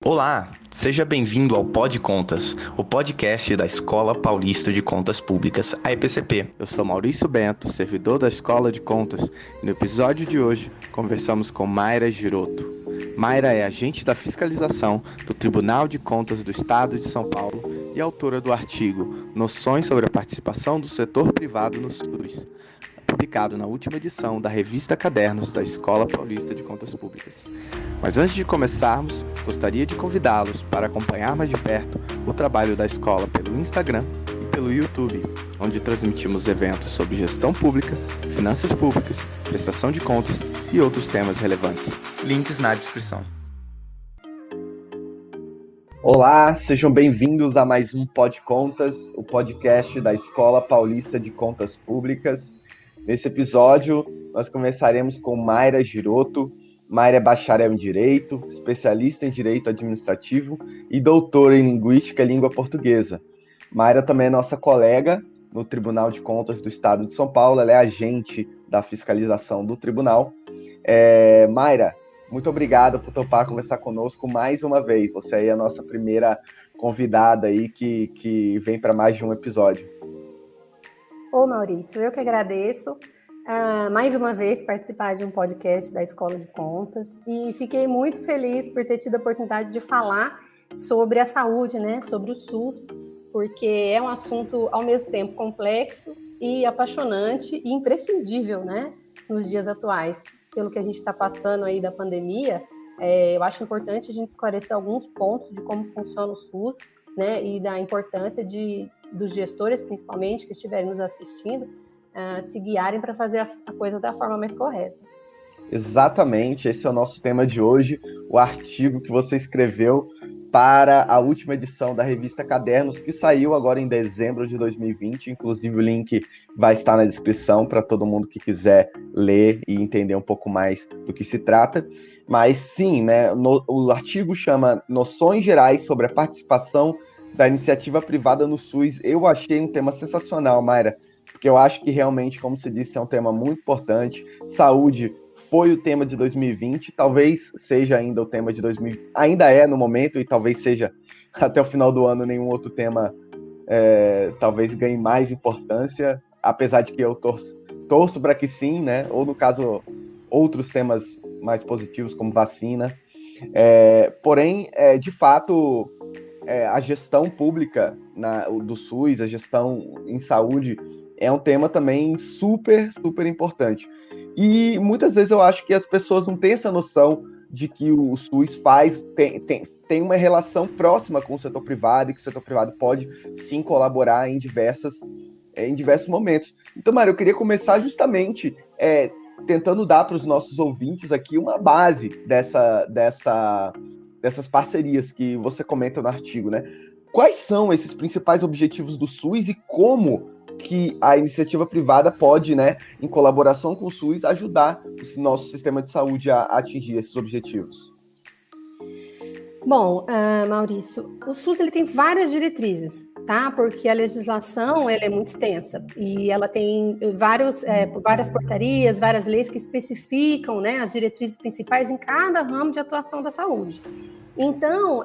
Olá, seja bem-vindo ao Pod Contas, o podcast da Escola Paulista de Contas Públicas, a EPCP. Eu sou Maurício Bento, servidor da Escola de Contas, e no episódio de hoje conversamos com Mayra Giroto. Mayra é agente da fiscalização do Tribunal de Contas do Estado de São Paulo e autora do artigo Noções sobre a participação do setor privado no SUS, publicado na última edição da revista Cadernos da Escola Paulista de Contas Públicas. Mas antes de começarmos, gostaria de convidá-los para acompanhar mais de perto o trabalho da escola pelo Instagram e pelo YouTube, onde transmitimos eventos sobre gestão pública, finanças públicas, prestação de contas e outros temas relevantes. Links na descrição. Olá, sejam bem-vindos a mais um Pod Contas, o podcast da Escola Paulista de Contas Públicas. Nesse episódio, nós conversaremos com Mayra Giroto. Mayra é bacharel em Direito, especialista em Direito Administrativo e doutora em Linguística e Língua Portuguesa. Mayra também é nossa colega no Tribunal de Contas do Estado de São Paulo, ela é agente da fiscalização do tribunal. Mayra, muito obrigada por topar conversar conosco mais uma vez. Você aí é a nossa primeira convidada aí que vem para mais de um episódio. Ô Maurício, eu que agradeço. Mais uma vez participar de um podcast da Escola de Contas e fiquei muito feliz por ter tido a oportunidade de falar sobre a saúde, né, sobre o SUS, porque é um assunto ao mesmo tempo complexo e apaixonante e imprescindível, né, nos dias atuais. Pelo que a gente está passando aí da pandemia, eu acho importante a gente esclarecer alguns pontos de como funciona o SUS, né, e da importância dos gestores, principalmente, que estiverem nos assistindo, se guiarem para fazer a coisa da forma mais correta. Exatamente, esse é o nosso tema de hoje, o artigo que você escreveu para a última edição da revista Cadernos, que saiu agora em dezembro de 2020, inclusive o link vai estar na descrição para todo mundo que quiser ler e entender um pouco mais do que se trata. Mas sim, né, o artigo chama Noções Gerais sobre a Participação da Iniciativa Privada no SUS. Eu achei um tema sensacional, Mayra, porque eu acho que realmente, como você disse, é um tema muito importante. Saúde foi o tema de 2020, talvez seja ainda o tema de 2020, ainda é no momento, e talvez seja até o final do ano nenhum outro tema talvez ganhe mais importância, apesar de que eu torço para que sim, né? Ou no caso, outros temas mais positivos, como vacina. Porém, de fato, a gestão pública do SUS, a gestão em saúde, é um tema também super, super importante. E muitas vezes eu acho que as pessoas não têm essa noção de que o SUS tem uma relação próxima com o setor privado e que o setor privado pode sim colaborar em diversos momentos. Então, Mário, eu queria começar justamente tentando dar para os nossos ouvintes aqui uma base dessas parcerias que você comenta no artigo, né? Quais são esses principais objetivos do SUS e como que a iniciativa privada pode, né, em colaboração com o SUS, ajudar o nosso sistema de saúde a atingir esses objetivos? Bom, Maurício, o SUS ele tem várias diretrizes, tá? Porque a legislação ela é muito extensa e ela tem várias portarias, várias leis que especificam, né, as diretrizes principais em cada ramo de atuação da saúde. Então,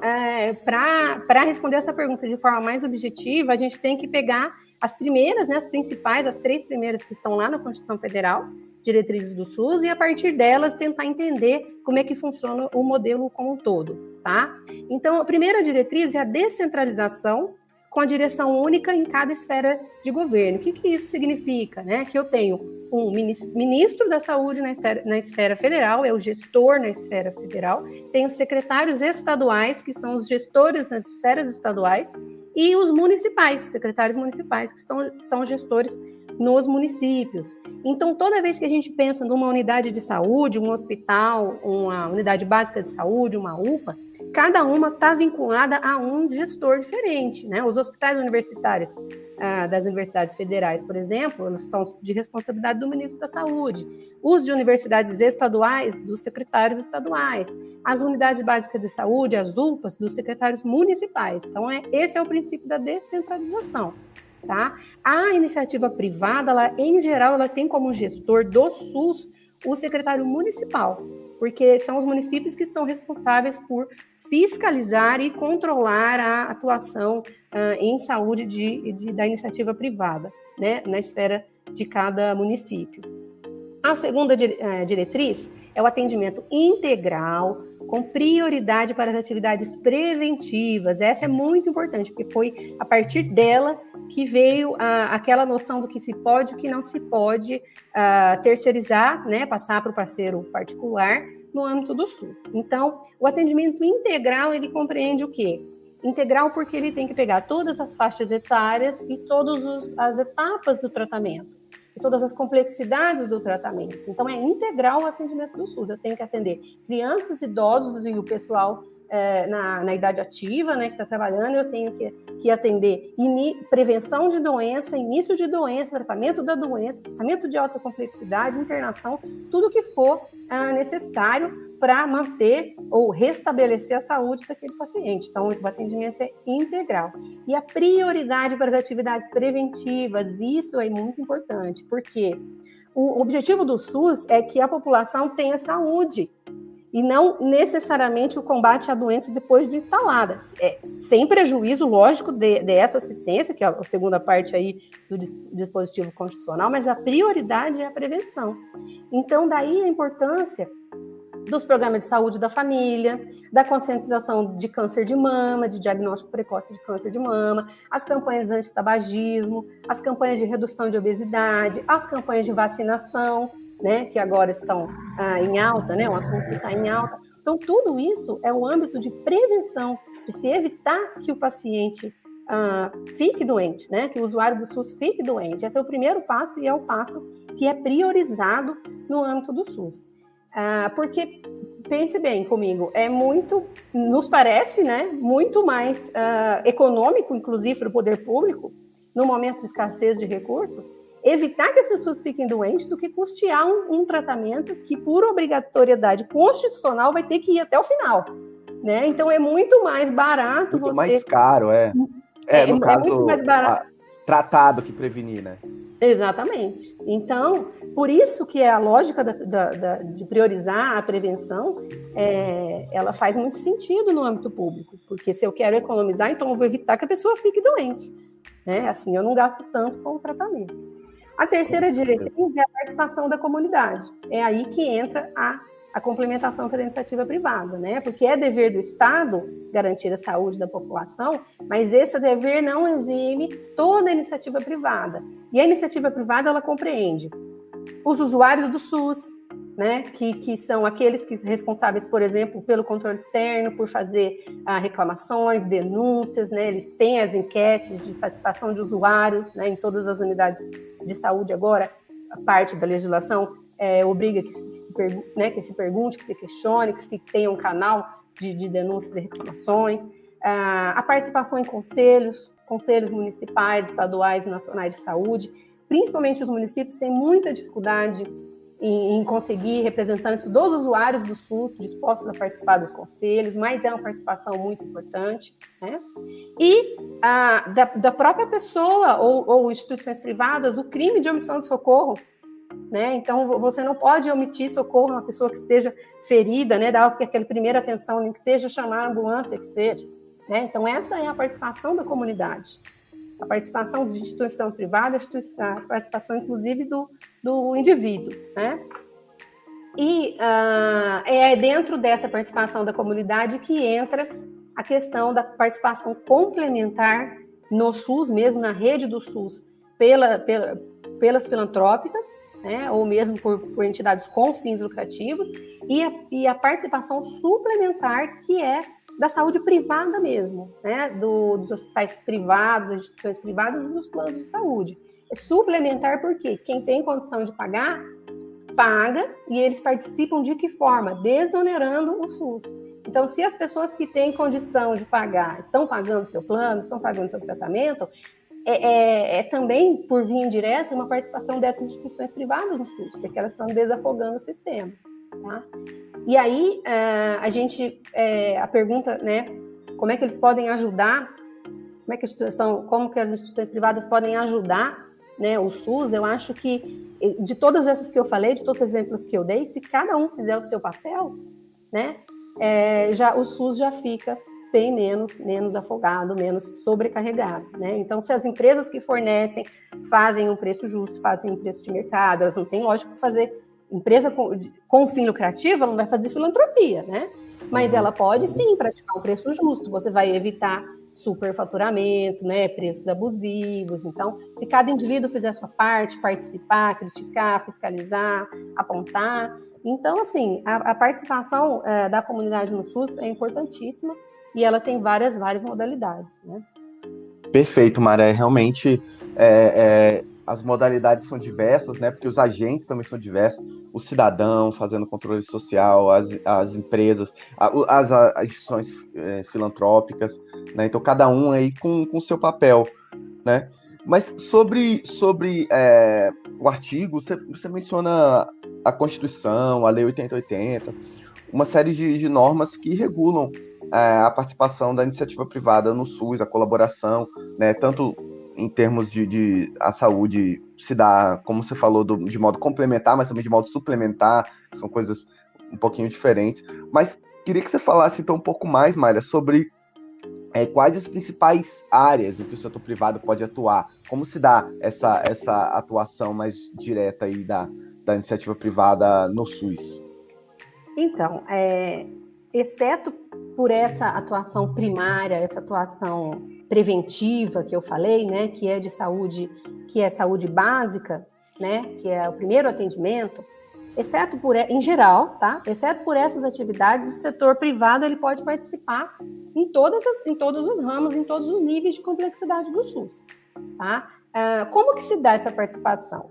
para responder essa pergunta de forma mais objetiva, a gente tem que pegar as primeiras, né, as principais, as 3 primeiras que estão lá na Constituição Federal, diretrizes do SUS, e a partir delas tentar entender como é que funciona o modelo como um todo, tá? Então, a primeira diretriz é a descentralização com a direção única em cada esfera de governo. O que isso significa? Né? Que eu tenho um ministro da saúde na esfera federal, é o gestor na esfera federal, tenho secretários estaduais, que são os gestores nas esferas estaduais, e os municipais, secretários municipais, que são gestores nos municípios. Então, toda vez que a gente pensa numa unidade de saúde, um hospital, uma unidade básica de saúde, uma UPA, cada uma está vinculada a um gestor diferente, né? Os hospitais universitários das universidades federais, por exemplo, eles são de responsabilidade do ministro da Saúde. Os de universidades estaduais, dos secretários estaduais. As unidades básicas de saúde, as UPAs, dos secretários municipais. Então, esse é o princípio da descentralização. Tá? A iniciativa privada, em geral, ela tem como gestor do SUS o secretário municipal, porque são os municípios que são responsáveis por fiscalizar e controlar a atuação em saúde da iniciativa privada, né, na esfera de cada município. A segunda diretriz é o atendimento integral, com prioridade para as atividades preventivas. Essa é muito importante, porque foi a partir dela que veio aquela noção do que se pode e o que não se pode terceirizar, né, passar para o parceiro particular no âmbito do SUS. Então, o atendimento integral, ele compreende o quê? Integral porque ele tem que pegar todas as faixas etárias e todas as etapas do tratamento, e todas as complexidades do tratamento. Então, é integral o atendimento do SUS. Eu tenho que atender crianças, idosos e o pessoal na idade ativa, né, que está trabalhando. Eu tenho que atender prevenção de doença, início de doença, tratamento da doença, tratamento de alta complexidade, internação, tudo que for necessário para manter ou restabelecer a saúde daquele paciente. Então, o atendimento é integral. E a prioridade para as atividades preventivas, isso é muito importante, porque o objetivo do SUS é que a população tenha saúde, e não necessariamente o combate à doença depois de instaladas. Sem prejuízo, lógico, dessa assistência, que é a segunda parte aí do dispositivo constitucional, mas a prioridade é a prevenção. Então, daí a importância dos programas de saúde da família, da conscientização de câncer de mama, de diagnóstico precoce de câncer de mama, as campanhas anti-tabagismo, as campanhas de redução de obesidade, as campanhas de vacinação, né, que agora estão em alta, né, um assunto que está em alta. Então, tudo isso é o âmbito de prevenção, de se evitar que o paciente fique doente, né, que o usuário do SUS fique doente. Esse é o primeiro passo e é o passo que é priorizado no âmbito do SUS. Porque, pense bem comigo, nos parece, né, muito mais econômico, inclusive, para o poder público, no momento de escassez de recursos, evitar que as pessoas fiquem doentes do que custear um tratamento que, por obrigatoriedade constitucional, vai ter que ir até o final, né? Então, é muito mais barato muito mais caro, no caso, muito mais barato. Tratar do que prevenir, né? Exatamente. Então, por isso que a lógica de priorizar a prevenção, ela faz muito sentido no âmbito público, porque se eu quero economizar, então eu vou evitar que a pessoa fique doente, né? Assim, eu não gasto tanto com o tratamento. A terceira diretriz é a participação da comunidade. É aí que entra a complementação pela iniciativa privada, né? Porque é dever do Estado garantir a saúde da população, mas esse dever não exime toda a iniciativa privada. E a iniciativa privada, ela compreende os usuários do SUS, né? Que são aqueles responsáveis, por exemplo, pelo controle externo, por fazer reclamações, denúncias, né? Eles têm as enquetes de satisfação de usuários, né? Em todas as unidades de saúde agora, a parte da legislação obriga que se pergunte, que se questione, que se tenha um canal de denúncias e reclamações. A participação em conselhos municipais, estaduais e nacionais de saúde. Principalmente os municípios têm muita dificuldade em conseguir representantes dos usuários do SUS dispostos a participar dos conselhos, mas é uma participação muito importante, né? E da própria pessoa ou instituições privadas, o crime de omissão de socorro, né? Então, você não pode omitir socorro a uma pessoa que esteja ferida, né? Dar aquela primeira atenção, nem que seja chamar a ambulância, que seja, né? Então, essa é a participação da comunidade. A participação de instituição privada, a participação, inclusive, do indivíduo, né? E é dentro dessa participação da comunidade que entra a questão da participação complementar no SUS, mesmo na rede do SUS, pelas filantrópicas, né? Ou mesmo por entidades com fins lucrativos, e a participação suplementar, que é da saúde privada mesmo, né? Dos hospitais privados, das instituições privadas e dos planos de saúde. É suplementar porque quem tem condição de pagar, paga, e eles participam de que forma? Desonerando o SUS. Então, se as pessoas que têm condição de pagar estão pagando seu plano, estão pagando seu tratamento, também, por via indireta, uma participação dessas instituições privadas no SUS, porque elas estão desafogando o sistema, tá? E aí, a pergunta, né, como é que eles podem ajudar, como que as instituições privadas podem ajudar, né, o SUS? Eu acho que, de todas essas que eu falei, de todos os exemplos que eu dei, se cada um fizer o seu papel, né, já o SUS já fica bem menos afogado, menos sobrecarregado, né? Então, se as empresas que fornecem fazem um preço justo, fazem um preço de mercado, elas não têm lógico para fazer, empresa com fim lucrativo, ela não vai fazer filantropia, né? Mas ela pode sim praticar um preço justo, você vai evitar superfaturamento, né, preços abusivos. Então, se cada indivíduo fizer a sua parte, participar, criticar, fiscalizar, apontar, então, assim, a participação da comunidade no SUS é importantíssima e ela tem várias modalidades, né? Perfeito, Maré. Realmente, as modalidades são diversas, né? Porque os agentes também são diversos. O cidadão fazendo controle social, as empresas, as instituições filantrópicas, né? Então, cada um aí com o seu papel, né? Mas sobre o artigo, você menciona a Constituição, a Lei 8080, uma série de normas que regulam a participação da iniciativa privada no SUS, a colaboração, né, tanto em termos de a saúde se dá, como você falou, de modo complementar, mas também de modo suplementar, são coisas um pouquinho diferentes. Mas queria que você falasse então um pouco mais, Mayra, sobre quais as principais áreas em que o setor privado pode atuar, como se dá essa atuação mais direta aí da iniciativa privada no SUS. Então, exceto por essa atuação primária, essa atuação preventiva que eu falei, né, que é de saúde, que é saúde básica, né, que é o primeiro atendimento, exceto em geral, tá? Exceto por essas atividades, o setor privado ele pode participar em todos os ramos, em todos os níveis de complexidade do SUS, tá? Como que se dá essa participação?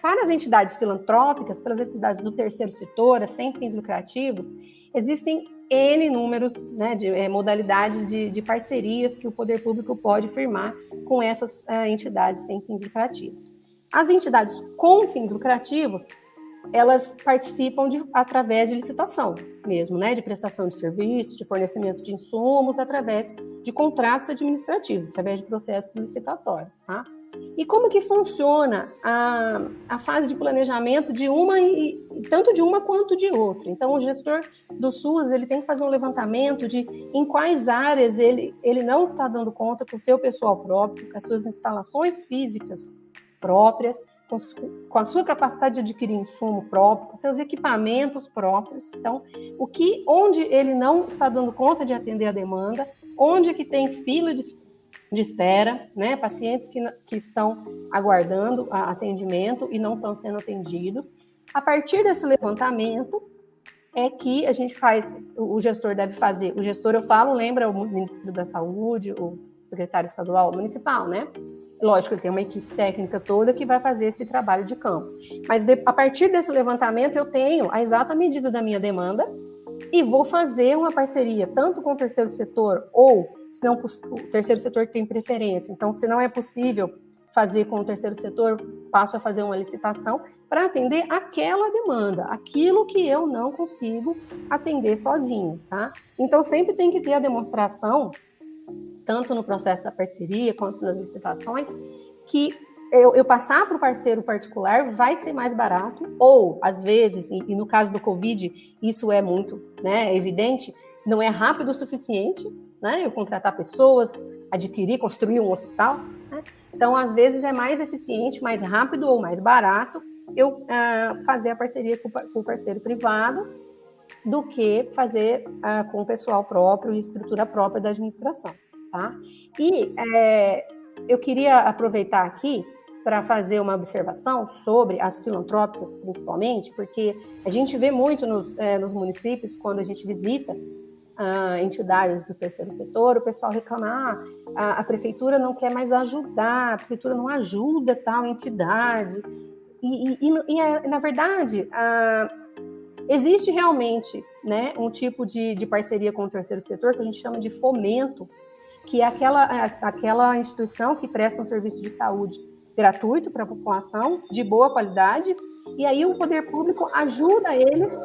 Para as entidades filantrópicas, para as entidades do terceiro setor, sem fins lucrativos, existem N números, né, de modalidades de parcerias que o poder público pode firmar com essas entidades sem fins lucrativos. As entidades com fins lucrativos, elas participam através de licitação mesmo, né, de prestação de serviços, de fornecimento de insumos, através de contratos administrativos, através de processos licitatórios, tá? E como que funciona a fase de planejamento tanto de uma quanto de outra? Então, o gestor do SUS ele tem que fazer um levantamento de em quais áreas ele não está dando conta com o seu pessoal próprio, com as suas instalações físicas próprias, com a sua capacidade de adquirir insumo próprio, com seus equipamentos próprios. Então, onde ele não está dando conta de atender a demanda, onde que tem fila de espera, né? Pacientes que estão aguardando atendimento e não estão sendo atendidos. A partir desse levantamento é que a gente o gestor deve fazer. O gestor, eu falo, lembra o Ministro da Saúde, o secretário estadual municipal, né? Lógico, ele tem uma equipe técnica toda que vai fazer esse trabalho de campo. Mas a partir desse levantamento eu tenho a exata medida da minha demanda e vou fazer uma parceria tanto com o terceiro setor ou se não, o terceiro setor tem preferência. Então, se não é possível fazer com o terceiro setor, passo a fazer uma licitação para atender aquela demanda, aquilo que eu não consigo atender sozinho, tá? Então, sempre tem que ter a demonstração, tanto no processo da parceria quanto nas licitações, que eu passar para o parceiro particular vai ser mais barato, ou, às vezes, e no caso do Covid, isso é muito, né, evidente, não é rápido o suficiente, né, eu contratar pessoas, adquirir, construir um hospital, né? Então, às vezes, é mais eficiente, mais rápido ou mais barato eu fazer a parceria com o parceiro privado do que fazer com o pessoal próprio e estrutura própria da administração, tá? E eu queria aproveitar aqui para fazer uma observação sobre as filantrópicas, principalmente, porque a gente vê muito nos municípios, quando a gente visita entidades do terceiro setor, o pessoal reclama, a prefeitura não quer mais ajudar, a prefeitura não ajuda tal entidade. Na verdade, existe realmente, né, um tipo de parceria com o terceiro setor que a gente chama de fomento, que é aquela instituição que presta um serviço de saúde gratuito para a população, de boa qualidade, e aí o poder público ajuda eles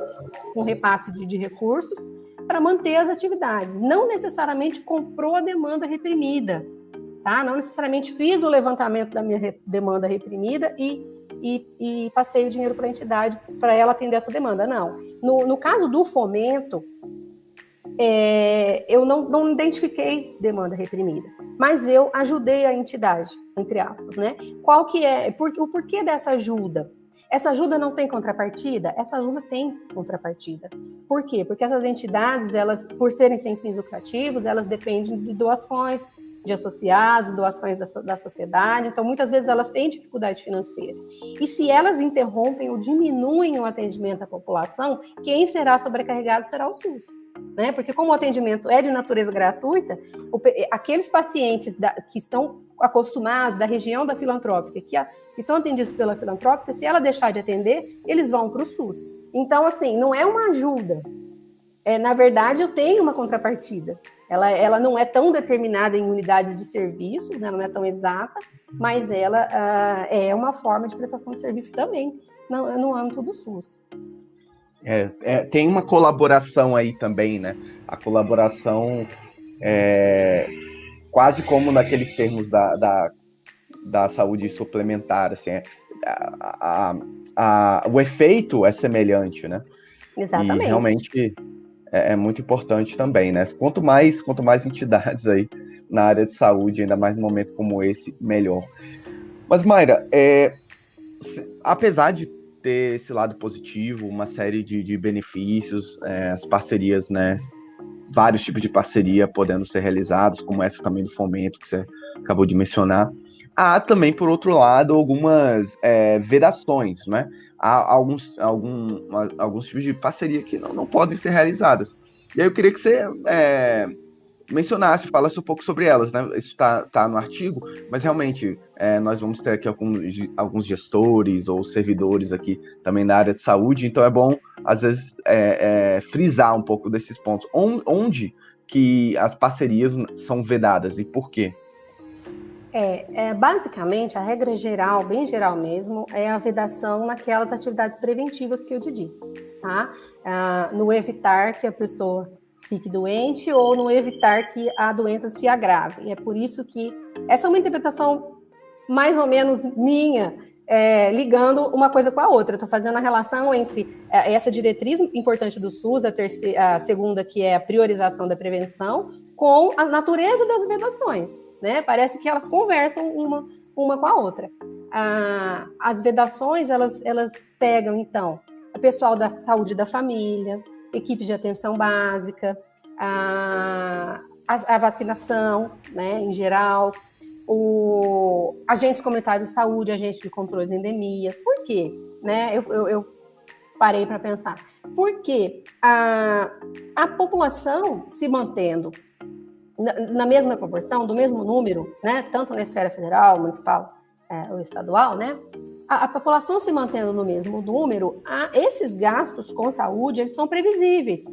com repasse de recursos para manter as atividades. Não necessariamente comprou a demanda reprimida, tá? Não necessariamente fiz o levantamento da minha demanda reprimida e e passei o dinheiro para a entidade para ela atender essa demanda. Não. No caso do fomento, eu não identifiquei demanda reprimida, mas eu ajudei a entidade, entre aspas, né? Qual que é o porquê dessa ajuda? Essa ajuda não tem contrapartida? Essa ajuda tem contrapartida. Por quê? Porque essas entidades, elas, por serem sem fins lucrativos, elas dependem de doações de associados, doações da sociedade, então muitas vezes elas têm dificuldade financeira. E se elas interrompem ou diminuem o atendimento à população, quem será sobrecarregado será o SUS. Né? Porque como o atendimento é de natureza gratuita, aqueles pacientes que estão acostumados da região da filantrópica, que são atendidos pela filantrópica, se ela deixar de atender, eles vão para o SUS. Então, assim, não é uma ajuda. Na verdade, eu tenho uma contrapartida. Ela não é tão determinada em unidades de serviços, né? Não é tão exata, mas ela é uma forma de prestação de serviço também no âmbito do SUS. Tem uma colaboração aí também, né? A colaboração quase como naqueles termos da saúde suplementar, assim, o efeito é semelhante, né? Exatamente. E realmente é muito importante também, né? Quanto mais entidades aí na área de saúde, ainda mais num momento como esse, melhor. Mas, Mayra, apesar de ter esse lado positivo, uma série de benefícios, as parcerias, né? Vários tipos de parceria podendo ser realizados, como essa também do fomento que você acabou de mencionar. Há também, por outro lado, algumas vedações, né? Há alguns tipos de parceria que não podem ser realizadas. E aí eu queria que você mencionasse, falasse um pouco sobre elas, né? Isso está no artigo, mas realmente nós vamos ter aqui alguns gestores ou servidores aqui também na área de saúde, então é bom, às vezes, frisar um pouco desses pontos. Onde que as parcerias são vedadas e por quê? Basicamente, a regra geral, bem geral mesmo, é a vedação naquelas atividades preventivas que eu te disse, tá? No evitar que a pessoa fique doente ou no evitar que a doença se agrave. E é por isso que essa é uma interpretação mais ou menos minha, ligando uma coisa com a outra. Eu estou fazendo a relação entre essa diretriz importante do SUS, a segunda, que é a priorização da prevenção, com a natureza das vedações. Né? Parece que elas conversam uma com a outra. As vedações, elas pegam, então, o pessoal da saúde da família, equipes de atenção básica, a vacinação, né, em geral, agentes comunitários de saúde, agentes de controle de endemias. Por quê? Né? Eu parei para pensar. Porque a população se mantendo na mesma proporção, do mesmo número, né, tanto na esfera federal, municipal ou estadual, né, a população se mantendo no mesmo número, esses gastos com saúde, eles são previsíveis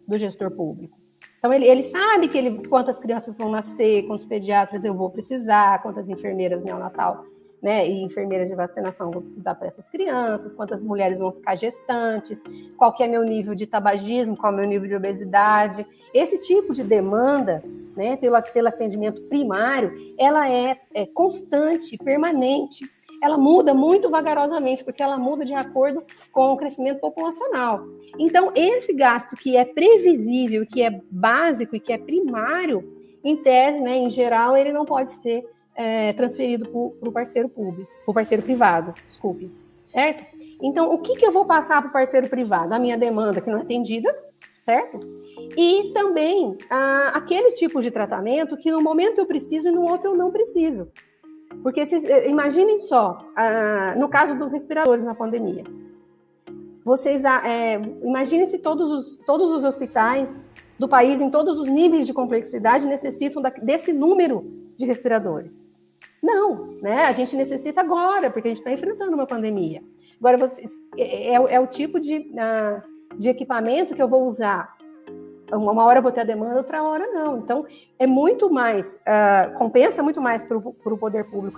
do gestor público. Então, ele sabe quantas crianças vão nascer, quantos pediatras eu vou precisar, quantas enfermeiras neonatal, né, e enfermeiras de vacinação vou precisar para essas crianças, quantas mulheres vão ficar gestantes, qual que é meu nível de tabagismo, qual é o meu nível de obesidade. Esse tipo de demanda, né, pelo atendimento primário, ela é constante, permanente. Ela muda muito vagarosamente, porque ela muda de acordo com o crescimento populacional. Então, esse gasto que é previsível, que é básico e que é primário, em tese, né, em geral, ele não pode ser transferido para o parceiro público, para o parceiro privado, desculpe, certo? Então, o que eu vou passar para o parceiro privado? A minha demanda que não é atendida, certo? E também aquele tipo de tratamento que no momento eu preciso e no outro eu não preciso. Porque imaginem só, no caso dos respiradores na pandemia, vocês imaginem se todos os hospitais do país, em todos os níveis de complexidade, necessitam desse número de respiradores. Não, né? A gente necessita agora, porque a gente está enfrentando uma pandemia. Agora, é o tipo de equipamento que eu vou usar. Uma hora eu vou ter a demanda, outra hora não. Então, é muito mais, compensa muito mais para o poder público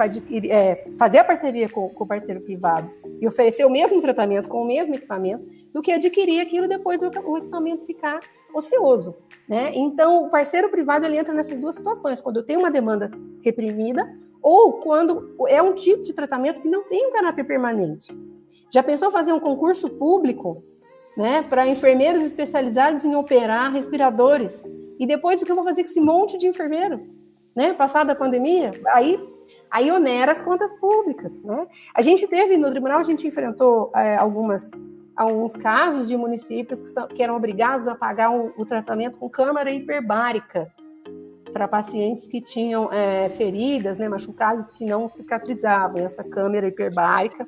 fazer a parceria com o parceiro privado e oferecer o mesmo tratamento com o mesmo equipamento do que adquirir aquilo depois o equipamento ficar ocioso, né? Então, o parceiro privado ele entra nessas duas situações, quando eu tenho uma demanda reprimida ou quando é um tipo de tratamento que não tem um caráter permanente. Já pensou fazer um concurso público, né, para enfermeiros especializados em operar respiradores? E depois o que eu vou fazer com esse monte de enfermeiro, né, passada a pandemia? Aí onera as contas públicas, né? A gente teve no tribunal, a gente enfrentou alguns casos de municípios que eram obrigados a pagar o tratamento com câmara hiperbárica para pacientes que tinham feridas, né, machucados que não cicatrizavam. E essa câmara hiperbárica,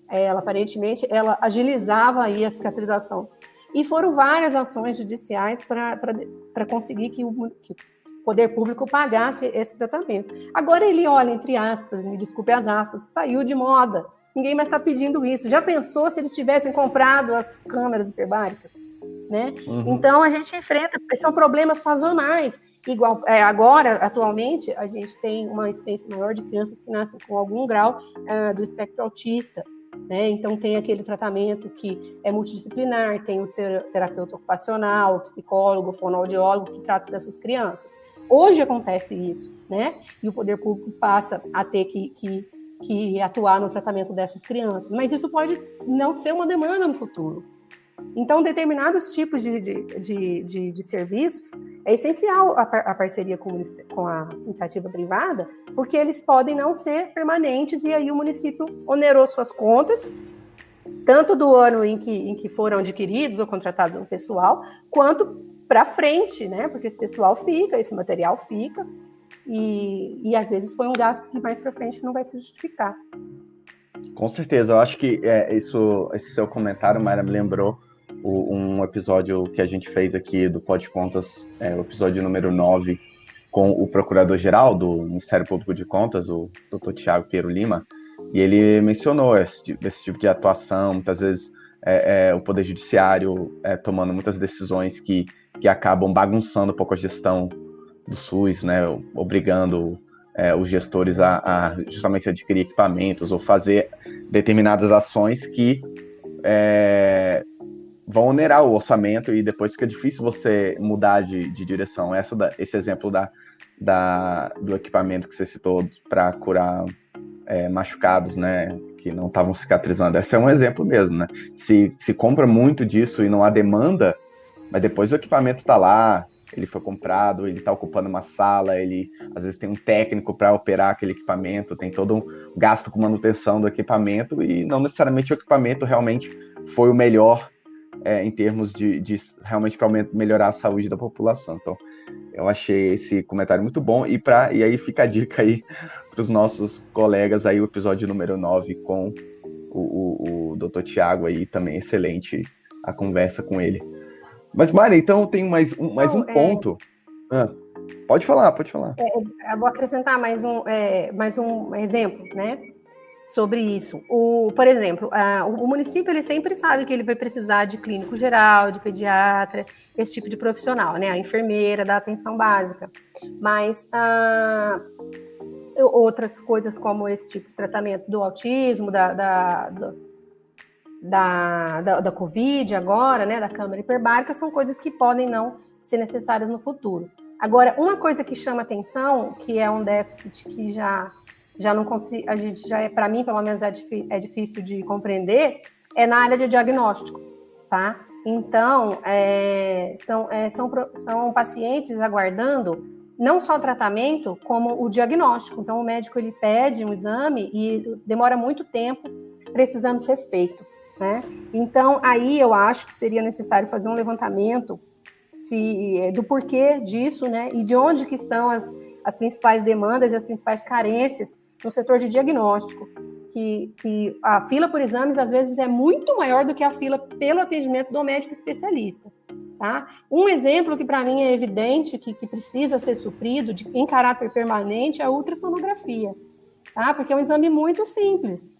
ela aparentemente, ela agilizava aí a cicatrização. E foram várias ações judiciais para conseguir que o poder público pagasse esse tratamento. Agora ele olha, entre aspas, me desculpe as aspas, saiu de moda. Ninguém mais está pedindo isso. Já pensou se eles tivessem comprado as câmeras hiperbáricas? Né? Uhum. Então a gente enfrenta, são problemas sazonais. Igual, agora, atualmente, a gente tem uma incidência maior de crianças que nascem com algum grau do espectro autista. Né? Então tem aquele tratamento que é multidisciplinar, tem o terapeuta ocupacional, o psicólogo, o fonoaudiólogo que trata dessas crianças. Hoje acontece isso, né? E o poder público passa a ter que atuar no tratamento dessas crianças. Mas isso pode não ser uma demanda no futuro. Então, determinados tipos de serviços, é essencial a parceria com a iniciativa privada, porque eles podem não ser permanentes e aí o município onerou suas contas, tanto do ano em que foram adquiridos ou contratados no pessoal, quanto para frente, né? Porque esse pessoal fica, esse material fica, e às vezes foi um gasto que mais para frente não vai se justificar. Com certeza, eu acho que esse seu comentário, Mayra, me lembrou um episódio que a gente fez aqui do Pod Contas, o episódio número 9, com o Procurador-Geral do Ministério Público de Contas, o Dr. Tiago Piero Lima, e ele mencionou esse tipo de atuação, muitas vezes o Poder Judiciário tomando muitas decisões que acabam bagunçando um pouco a gestão do SUS, né, obrigando os gestores a justamente adquirir equipamentos ou fazer determinadas ações que vão onerar o orçamento e depois fica difícil você mudar de direção. Esse exemplo do equipamento que você citou para curar machucados, né, que não estavam cicatrizando, esse é um exemplo mesmo, né? Se compra muito disso e não há demanda, mas depois o equipamento está lá, ele foi comprado, ele está ocupando uma sala, ele às vezes tem um técnico para operar aquele equipamento, tem todo um gasto com manutenção do equipamento e não necessariamente o equipamento realmente foi o melhor em termos de realmente para melhorar a saúde da população. Então, eu achei esse comentário muito bom e aí fica a dica aí para os nossos colegas aí, o episódio número 9 com o Dr. Tiago aí, também excelente a conversa com ele. Mas, Mari, então tem mais um ponto. Pode falar. Eu vou acrescentar mais um exemplo, né, sobre isso. Por exemplo, o município ele sempre sabe que ele vai precisar de clínico geral, de pediatra, esse tipo de profissional, né, a enfermeira da atenção básica. Mas outras coisas como esse tipo de tratamento do autismo, da Covid agora, né, da câmara hiperbárica, são coisas que podem não ser necessárias no futuro. Agora, uma coisa que chama atenção, que é um déficit que já não consigo, a gente para mim, pelo menos, é difícil de compreender, é na área de diagnóstico, tá? Então, são pacientes aguardando não só o tratamento, como o diagnóstico. Então, o médico ele pede um exame e demora muito tempo para esse exame ser feito, né? Então, aí eu acho que seria necessário fazer um levantamento do porquê disso, né? E de onde que estão as principais demandas e as principais carências no setor de diagnóstico. Que a fila por exames, às vezes, é muito maior do que a fila pelo atendimento do médico especialista. Tá? Um exemplo que para mim é evidente que precisa ser suprido em caráter permanente é a ultrassonografia, tá? Porque é um exame muito simples.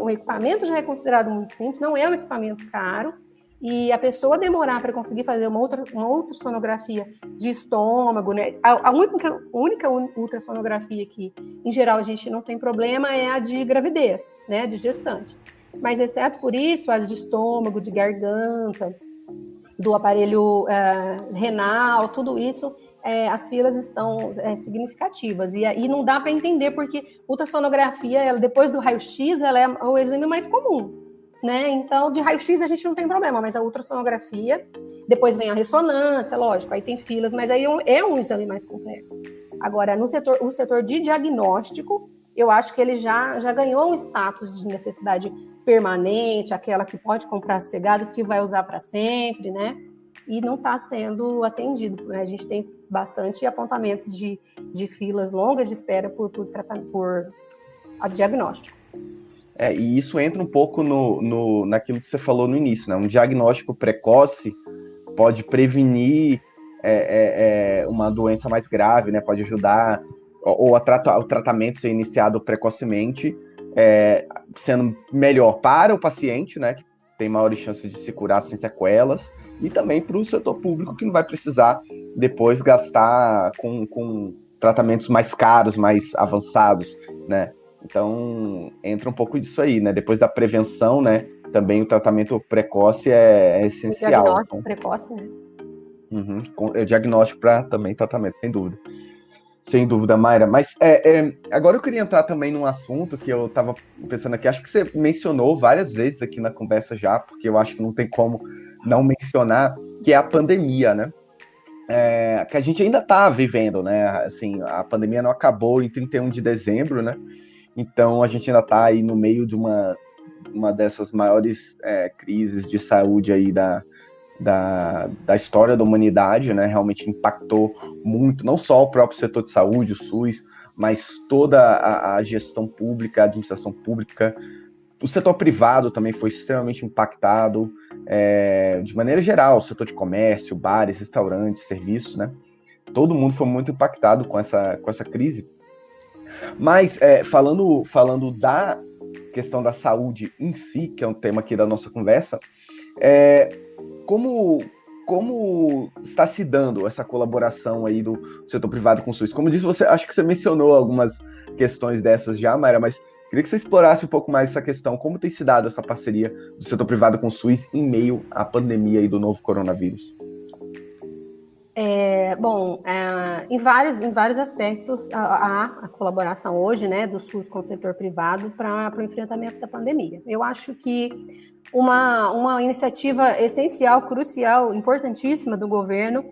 O equipamento já é considerado muito simples, não é um equipamento caro, e a pessoa demorar para conseguir fazer uma ultrassonografia de estômago, né? A única ultrassonografia que, em geral, a gente não tem problema é a de gravidez, né? De gestante. Mas, exceto por isso, as de estômago, de garganta, do aparelho renal, tudo isso as filas estão significativas. E não dá para entender, porque ultrassonografia, ela, depois do raio-x, ela é o exame mais comum, né? Então, de raio-x a gente não tem problema, mas a ultrassonografia, depois vem a ressonância, lógico, aí tem filas, mas aí é um exame mais complexo. Agora, no setor de diagnóstico, eu acho que ele já ganhou um status de necessidade permanente, aquela que pode comprar sossegado, que vai usar para sempre, né? E não está sendo atendido. A gente tem bastante apontamentos de filas longas de espera por diagnóstico. E isso entra um pouco naquilo que você falou no início, né? Um diagnóstico precoce pode prevenir uma doença mais grave, né? Pode ajudar, ou o tratamento ser iniciado precocemente, sendo melhor para o paciente, né? Que tem maiores chances de se curar sem sequelas, e também para o setor público, que não vai precisar depois gastar com tratamentos mais caros, mais avançados, né? Então, entra um pouco disso aí, né? Depois da prevenção, né? Também o tratamento precoce é essencial. O diagnóstico precoce, né? Diagnóstico para também tratamento, sem dúvida. Sem dúvida, Mayra. Mas agora eu queria entrar também num assunto que eu estava pensando aqui. Acho que você mencionou várias vezes aqui na conversa já, porque eu acho que não tem como não mencionar, que é a pandemia, né? Que a gente ainda está vivendo, né? Assim, a pandemia não acabou em 31 de dezembro, né? Então a gente ainda está aí no meio de uma dessas maiores crises de saúde aí da história da humanidade, né? Realmente impactou muito, não só o próprio setor de saúde, o SUS, mas toda a gestão pública, a administração pública. O setor privado também foi extremamente impactado, de maneira geral, o setor de comércio, bares, restaurantes, serviços, né? Todo mundo foi muito impactado com essa crise. Mas, falando da questão da saúde em si, que é um tema aqui da nossa conversa, como está se dando essa colaboração aí do setor privado com o SUS? Como disse, acho que você mencionou algumas questões dessas já, Mayra, mas queria que você explorasse um pouco mais essa questão, como tem se dado essa parceria do setor privado com o SUS em meio à pandemia aí do novo coronavírus? Em vários aspectos, há a colaboração hoje, né, do SUS com o setor privado para o enfrentamento da pandemia. Eu acho que uma iniciativa essencial, crucial, importantíssima do governo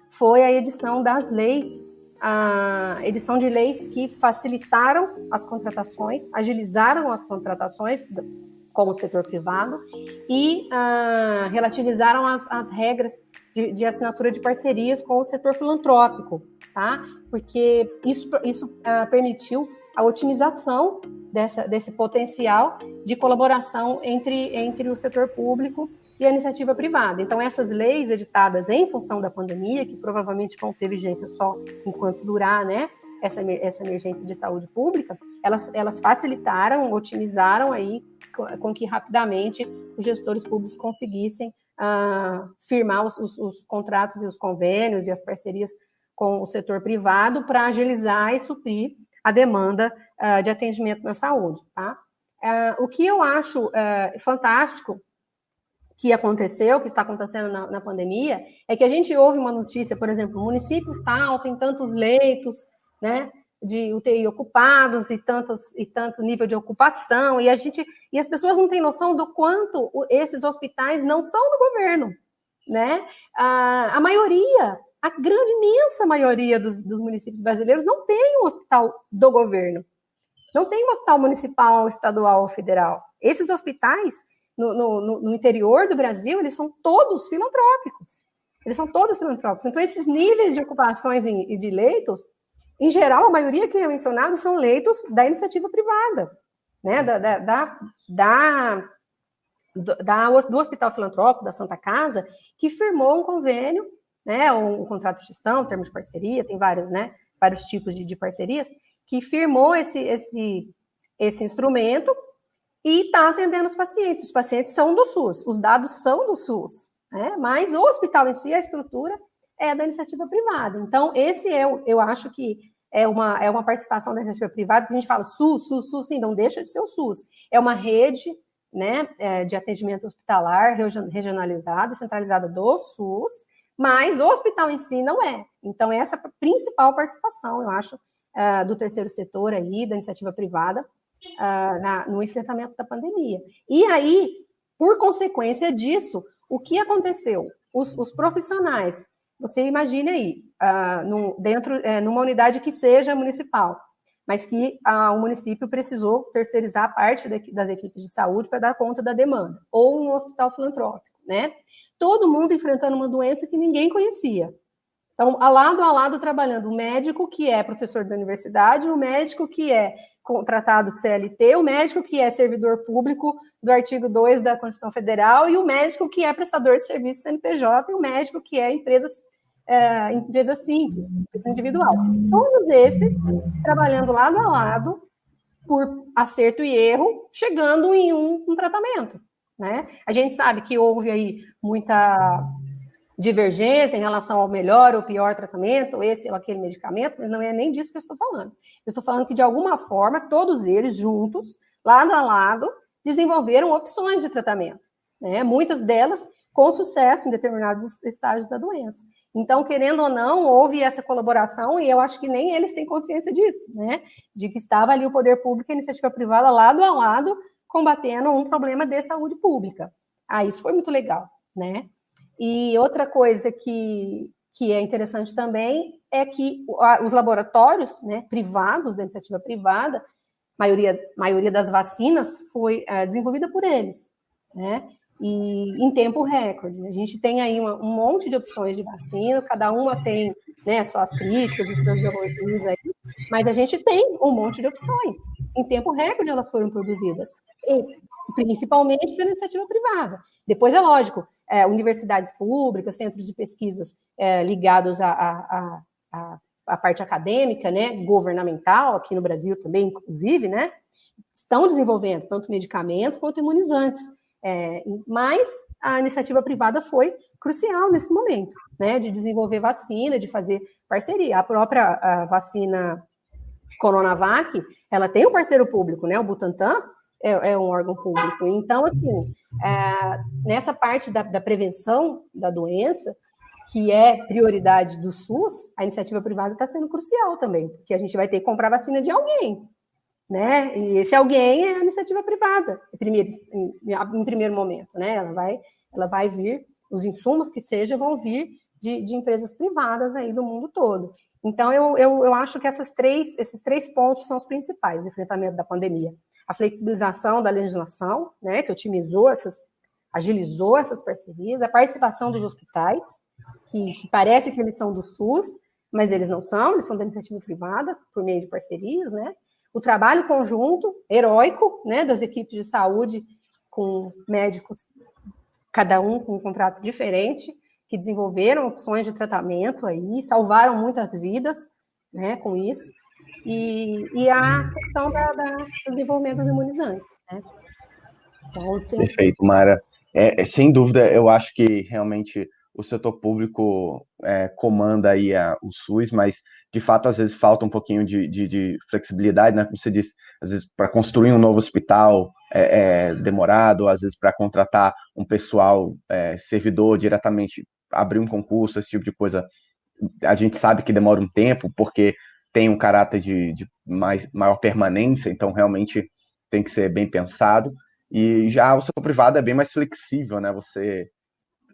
foi a edição das leis, a edição de leis que facilitaram as contratações, agilizaram as contratações com o setor privado e relativizaram as regras de assinatura de parcerias com o setor filantrópico, tá? Porque isso permitiu a otimização desse potencial de colaboração entre o setor público e a iniciativa privada. Então, essas leis editadas em função da pandemia, que provavelmente vão ter vigência só enquanto durar, né, essa emergência de saúde pública, elas facilitaram, otimizaram aí com que rapidamente os gestores públicos conseguissem firmar os contratos e os convênios e as parcerias com o setor privado para agilizar e suprir a demanda de atendimento na saúde, tá? O que eu acho fantástico que está acontecendo na pandemia, é que a gente ouve uma notícia, por exemplo, o município tal tem tantos leitos, né, de UTI ocupados e tanto nível de ocupação, e as pessoas não têm noção do quanto esses hospitais não são do governo, né? A maioria, a grande, imensa maioria dos municípios brasileiros não tem um hospital do governo, não tem um hospital municipal, estadual ou federal. Esses hospitais no interior do Brasil, eles são todos filantrópicos. Então, esses níveis de ocupações e de leitos, em geral, a maioria que é mencionado são leitos da iniciativa privada, né? Do Hospital Filantrópico, da Santa Casa, que firmou um convênio, né? Um contrato de gestão, termos de parceria, tem vários, né? Vários tipos de parcerias, que firmou esse instrumento e está atendendo os pacientes. Os pacientes são do SUS, os dados são do SUS, né? Mas o hospital em si, a estrutura é da iniciativa privada. Então, eu acho que é uma participação da iniciativa privada, que a gente fala SUS, sim, não deixa de ser o SUS. É uma rede, né, de atendimento hospitalar regionalizada, centralizada do SUS, mas o hospital em si não é. Então, essa é a principal participação, eu acho, do terceiro setor aí, da iniciativa privada, no enfrentamento da pandemia. E aí, por consequência disso, o que aconteceu? Os profissionais, você imagine aí, numa unidade que seja municipal, mas que o município precisou terceirizar parte das equipes de saúde para dar conta da demanda, ou um hospital filantrópico, né? Todo mundo enfrentando uma doença que ninguém conhecia. Então, lado a lado, trabalhando o médico que é professor da universidade, o médico que é contratado CLT, o médico que é servidor público do artigo 2 da Constituição Federal e o médico que é prestador de serviço CNPJ e o médico que é empresa simples, individual. Todos esses trabalhando lado a lado, por acerto e erro, chegando em um tratamento, né? A gente sabe que houve aí muita divergência em relação ao melhor ou pior tratamento, ou esse ou aquele medicamento, mas não é nem disso que eu estou falando. Eu estou falando que, de alguma forma, todos eles juntos, lado a lado, desenvolveram opções de tratamento, né? Muitas delas com sucesso em determinados estágios da doença. Então, querendo ou não, houve essa colaboração e eu acho que nem eles têm consciência disso, né? De que estava ali o poder público e a iniciativa privada lado a lado, combatendo um problema de saúde pública. Isso foi muito legal, né? E outra coisa que é interessante também é que os laboratórios, né, privados, da iniciativa privada, maioria das vacinas foi desenvolvida por eles, né? E em tempo recorde. A gente tem aí um monte de opções de vacina, cada uma tem, né, suas críticas, suas elogios aí, mas a gente tem um monte de opções. Em tempo recorde elas foram produzidas, principalmente pela iniciativa privada. Depois, é lógico, universidades públicas, centros de pesquisas ligados à parte acadêmica, né, governamental, aqui no Brasil também, inclusive, né, estão desenvolvendo tanto medicamentos quanto imunizantes. Mas a iniciativa privada foi crucial nesse momento, né, de desenvolver vacina, de fazer parceria. A própria vacina Coronavac, ela tem um parceiro público, né, o Butantan é um órgão público. Então, assim, nessa parte da prevenção da doença, que é prioridade do SUS, a iniciativa privada está sendo crucial também, porque a gente vai ter que comprar vacina de alguém, né? E esse alguém é a iniciativa privada, em primeiro momento, né? Ela vai vir, os insumos que sejam vão vir de empresas privadas aí do mundo todo. Então, eu acho que esses três pontos são os principais no enfrentamento da pandemia. A flexibilização da legislação, né, que agilizou essas parcerias, a participação dos hospitais, que parece que eles são do SUS, mas eles não são, eles são da iniciativa privada, por meio de parcerias, né? O trabalho conjunto, heróico, né, das equipes de saúde com médicos, cada um com um contrato diferente, que desenvolveram opções de tratamento aí, salvaram muitas vidas, né, com isso, e a questão do desenvolvimento dos imunizantes, né? Então, Perfeito, Mara. Sem dúvida, eu acho que realmente o setor público comanda aí o SUS, mas de fato às vezes falta um pouquinho de flexibilidade, né? Como você disse, às vezes para construir um novo hospital é demorado, às vezes para contratar um pessoal servidor diretamente, abrir um concurso, esse tipo de coisa, a gente sabe que demora um tempo, porque tem um caráter de maior permanência, então realmente tem que ser bem pensado. E já o setor privado é bem mais flexível, né? Você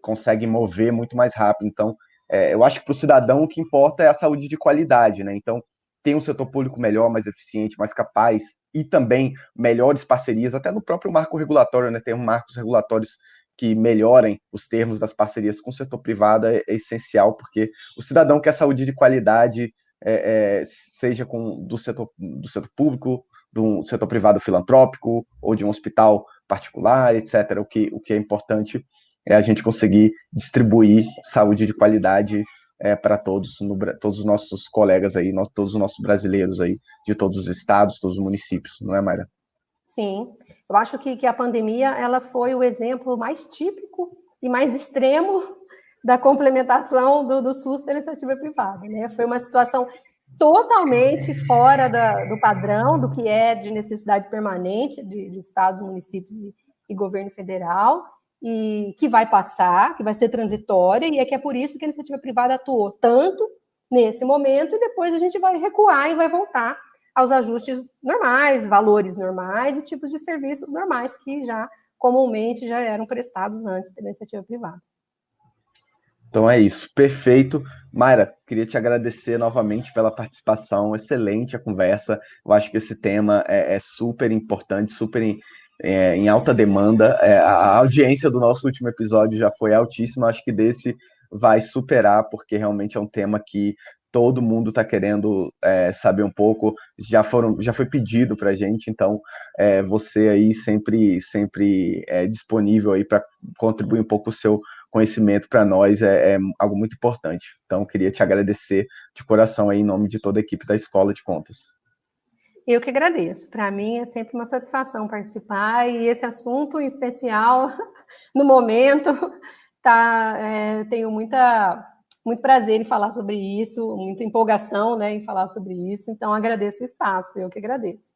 consegue mover muito mais rápido. Então, eu acho que para o cidadão o que importa é a saúde de qualidade, né? Então, tem um setor público melhor, mais eficiente, mais capaz, e também melhores parcerias, até no próprio marco regulatório, né? Tem marcos regulatórios que melhorem os termos das parcerias com o setor privado é essencial, porque o cidadão quer saúde de qualidade, seja do setor público, do setor privado filantrópico, ou de um hospital particular, etc. O que é importante é a gente conseguir distribuir saúde de qualidade para todos os nossos colegas aí, todos os nossos brasileiros aí, de todos os estados, todos os municípios, não é, Mayra? Sim, eu acho que a pandemia ela foi o exemplo mais típico e mais extremo da complementação do SUS pela iniciativa privada, né? Foi uma situação totalmente fora do padrão do que é de necessidade permanente de estados, municípios e governo federal, e que vai passar, que vai ser transitória, e que é por isso que a iniciativa privada atuou tanto nesse momento, e depois a gente vai recuar e vai voltar aos ajustes normais, valores normais e tipos de serviços normais que já comumente já eram prestados antes pela iniciativa privada. Então é isso, perfeito. Mayra, queria te agradecer novamente pela participação, excelente a conversa. Eu acho que esse tema é super importante, super em alta demanda. A audiência do nosso último episódio já foi altíssima, acho que desse vai superar, porque realmente é um tema que todo mundo está querendo saber um pouco, já foi pedido para a gente, então você aí sempre disponível aí para contribuir um pouco o seu conhecimento para nós é algo muito importante. Então, queria te agradecer de coração aí, em nome de toda a equipe da Escola de Contas. Eu que agradeço. Para mim é sempre uma satisfação participar, e esse assunto em especial, no momento, tenho muito prazer em falar sobre isso, muita empolgação, né, em falar sobre isso. Então, agradeço o espaço. Eu que agradeço.